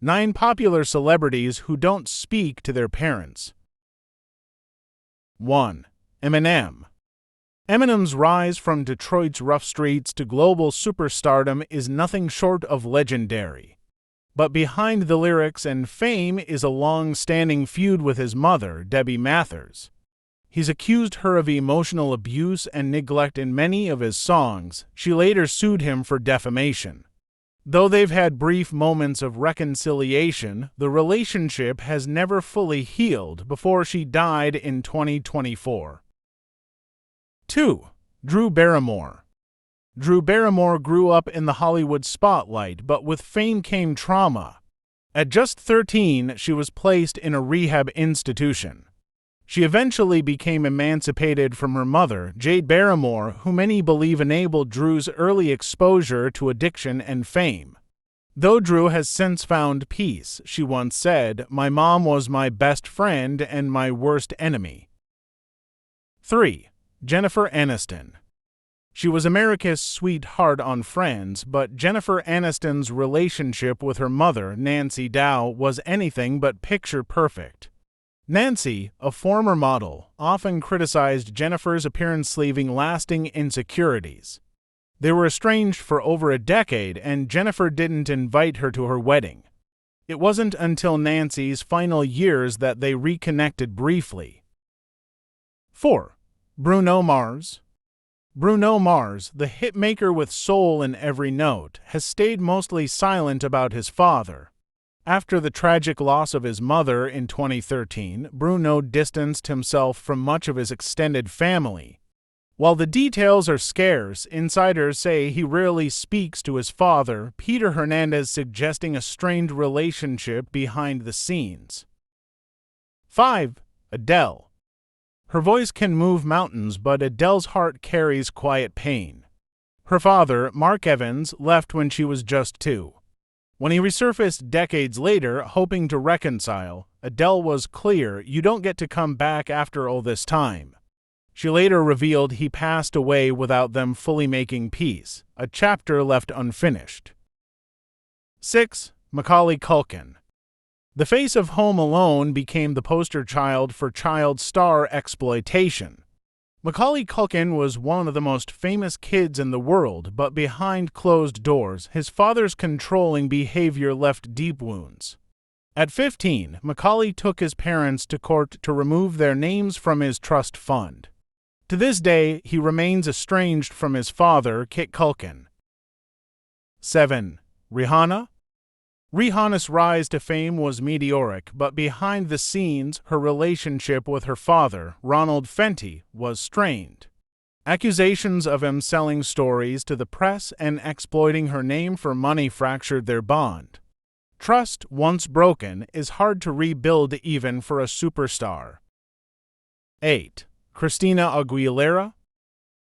9 popular celebrities who don't speak to their parents. 1. Eminem. Eminem's rise from Detroit's rough streets to global superstardom is nothing short of legendary. But behind the lyrics and fame is a long-standing feud with his mother, Debbie Mathers. He's accused her of emotional abuse and neglect in many of his songs. She later sued him for defamation. Though they've had brief moments of reconciliation, the relationship has never fully healed before she died in 2024. 2. Drew Barammore. Drew Barammore grew up in the Hollywood spotlight, but with fame came trauma. At just 13, she was placed in a rehab institution. She eventually became emancipated from her mother, Jade Barammore, who many believe enabled Drew's early exposure to addiction and fame. Though Drew has since found peace, she once said, "My mom was my best friend and my worst enemy." 3. Jennifer Aniston. She was America's sweetheart on Friends, but Jennifer Aniston's relationship with her mother, Nancy Dow, was anything but picture perfect. Nancy, a former model, often criticized Jennifer's appearance, leaving lasting insecurities. They were estranged for over a decade, and Jennifer didn't invite her to her wedding. It wasn't until Nancy's final years that they reconnected briefly. 4. Bruno Mars. Bruno Mars, the hitmaker with soul in every note, has stayed mostly silent about his father. After the tragic loss of his mother in 2013, Bruno distanced himself from much of his extended family. While the details are scarce, insiders say he rarely speaks to his father, Peter Hernandez suggesting a strained relationship behind the scenes. 5. Adele. Her voice can move mountains, but Adele's heart carries quiet pain. Her father, Mark Evans, left when she was just 2. When he resurfaced decades later, hoping to reconcile, Adele was clear, "You don't get to come back after all this time." She later revealed he passed away without them fully making peace, a chapter left unfinished. 6. Macaulay Culkin. The face of Home Alone became the poster child for child star exploitation. Macaulay Culkin was one of the most famous kids in the world, but behind closed doors, his father's controlling behavior left deep wounds. At 15, Macaulay took his parents to court to remove their names from his trust fund. To this day, he remains estranged from his father, Kit Culkin. 7. Rihanna. Rihanna's rise to fame was meteoric, but behind the scenes, her relationship with her father, Ronald Fenty, was strained. Accusations of him selling stories to the press and exploiting her name for money fractured their bond. Trust, once broken, is hard to rebuild even for a superstar. 8. Christina Aguilera.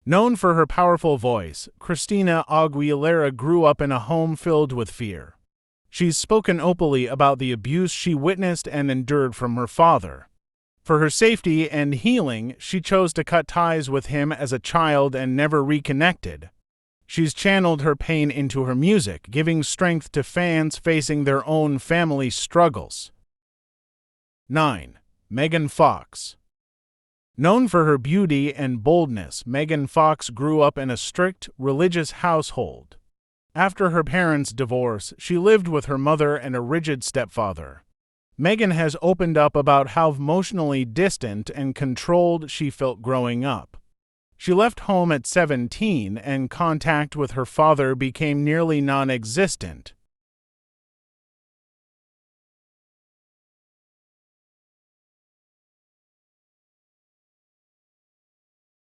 Known for her powerful voice, Christina Aguilera grew up in a home filled with fear. She's spoken openly about the abuse she witnessed and endured from her father. For her safety and healing, she chose to cut ties with him as a child and never reconnected. She's channeled her pain into her music, giving strength to fans facing their own family struggles. 9. Megan Fox. Known for her beauty and boldness, Megan Fox grew up in a strict, religious household. After her parents' divorce, she lived with her mother and a rigid stepfather. Megan has opened up about how emotionally distant and controlled she felt growing up. She left home at 17, and contact with her father became nearly non-existent.